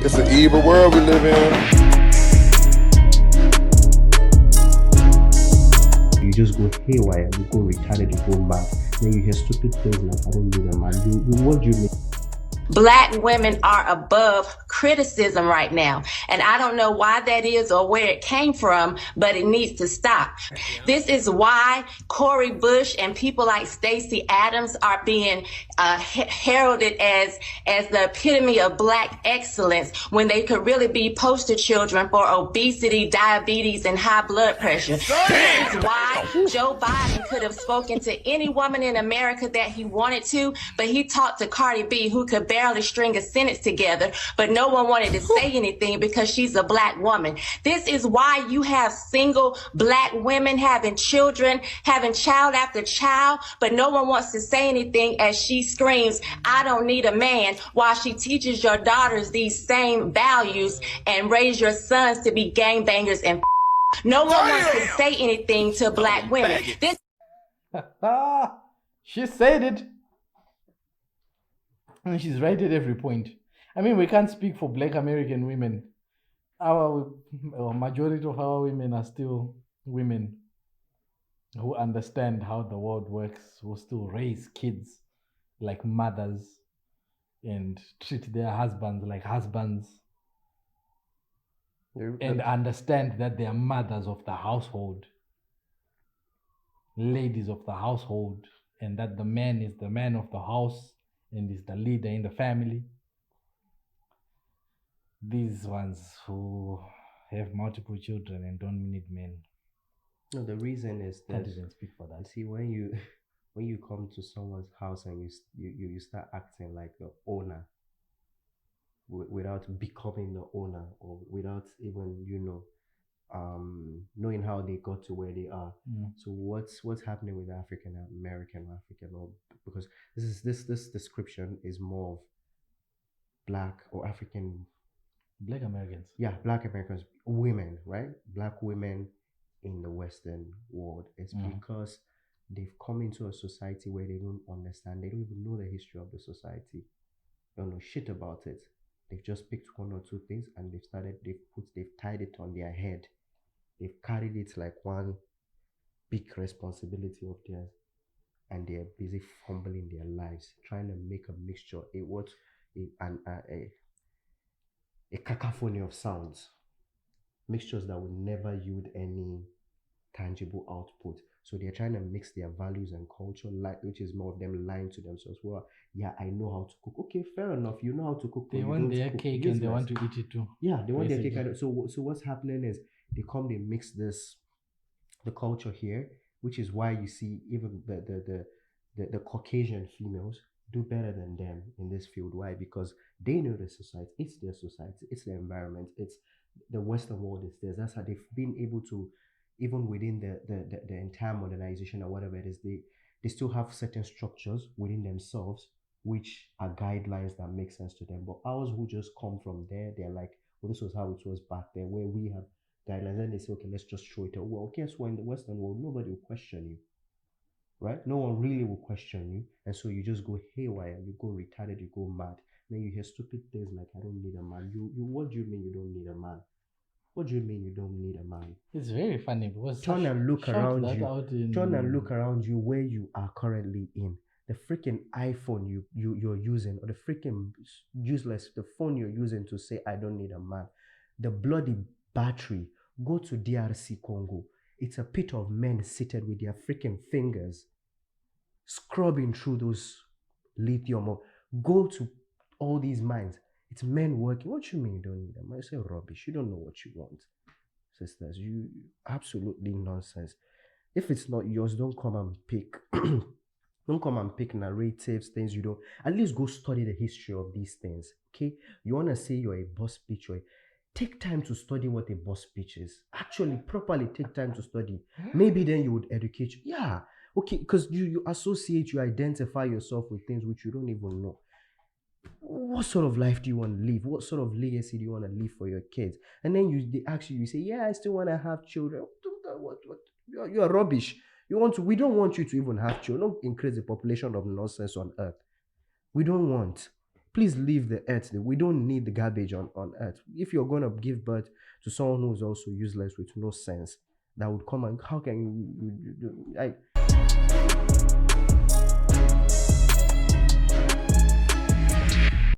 It's an evil world we live in. You just go haywire, you go retarded, you go mad. Then you hear stupid things like, I don't need a man. What do you mean? Black women are above criticism right now. And I don't know why that is or where it came from, but it needs to stop. This is why Cori Bush and people like Stacey Adams are being heralded as the epitome of Black excellence when they could really be poster children for obesity, diabetes, and high blood pressure. This is why Joe Biden could have spoken to any woman in America that he wanted to, but he talked to Cardi B, who could barely string a sentence together, but no one wanted to say anything because she's a Black woman. This is why you have single Black women having children, having child after child, but no one wants to say anything as she screams, I don't need a man, while she teaches your daughters these same values and raise your sons to be gangbangers and no one wants to say anything to Black women. This She said it. And she's right at every point. I mean, we can't speak for Black American women. Our majority of our women are still women who understand how the world works, who still raise kids like mothers and treat their husbands like husbands and understand that they are mothers of the household, ladies of the household, and that the man is the man of the house and is the leader in the family. These ones who have multiple children and don't need men. No, the reason is that, Can't even speak for that. see, when you come to someone's house and you start acting like the owner without becoming the owner, or without even knowing how they got to where they are. So what's happening with African American or African, or because this description is more of Black or African, Black Americans. yeah, Black Americans, women, right? Black women in the Western world. It's because they've come into a society where they don't understand, they don't even know the history of the society. They don't know shit about it. They've just picked one or two things and they've tied it on their head. They've carried it like one big responsibility of theirs, and they're busy fumbling their lives, trying to make a mixture, a cacophony of sounds, mixtures that will never yield any tangible output. So they're trying to mix their values and culture, which is more of them lying to themselves. Well, yeah, I know how to cook. Okay, fair enough. You know how to cook. They want their cake and they want to eat it too. Yeah, they want their cake. So what's happening is they mix the culture here, which is why you see even the Caucasian females do better than them in this field. Why? Because they know the society. It's their society. It's their environment. It's the Western world is theirs. That's how they've been able to, even within the entire modernization or whatever it is, they still have certain structures within themselves which are guidelines that make sense to them. But ours who just come from there, they're like, well, this was how it was back then, where we have guidelines, and they say, okay, let's just throw it out. Well, guess what? In the Western world, nobody will question you, right? No one really will question you, and so you just go haywire, you go retarded, you go mad. Then you hear stupid things like, I don't need a man. What do you mean you don't need a man? What do you mean you don't need a man? It's very funny because Turn and look around you. Turn and look around you where you are currently in. The freaking iPhone you're using, or the freaking useless the phone you're using to say I don't need a man. The bloody battery. Go to DRC Congo. It's a pit of men seated with their freaking fingers scrubbing through those lithium. Go to all these mines. It's men working. What you mean you don't need them? I say rubbish. You don't know what you want. Sisters, you absolutely nonsense. If it's not yours, don't come and pick. Don't come and pick narratives, things you don't. At least go study the history of these things. Okay? You want to say you're a boss bitch, take time to study what a boss bitch is. Actually, properly take time to study. Maybe then you would educate you. Yeah. Okay, because you associate, you identify yourself with things which you don't even know. What sort of life do you want to live? What sort of legacy do you want to leave for your kids? And then they ask you say, yeah, I still want to have children. What? You're rubbish. We don't want you to even have children. Don't increase the population of nonsense on earth. We don't want. Please leave the earth. We don't need the garbage on earth. If you're going to give birth to someone who's also useless with no sense, that would come and how can you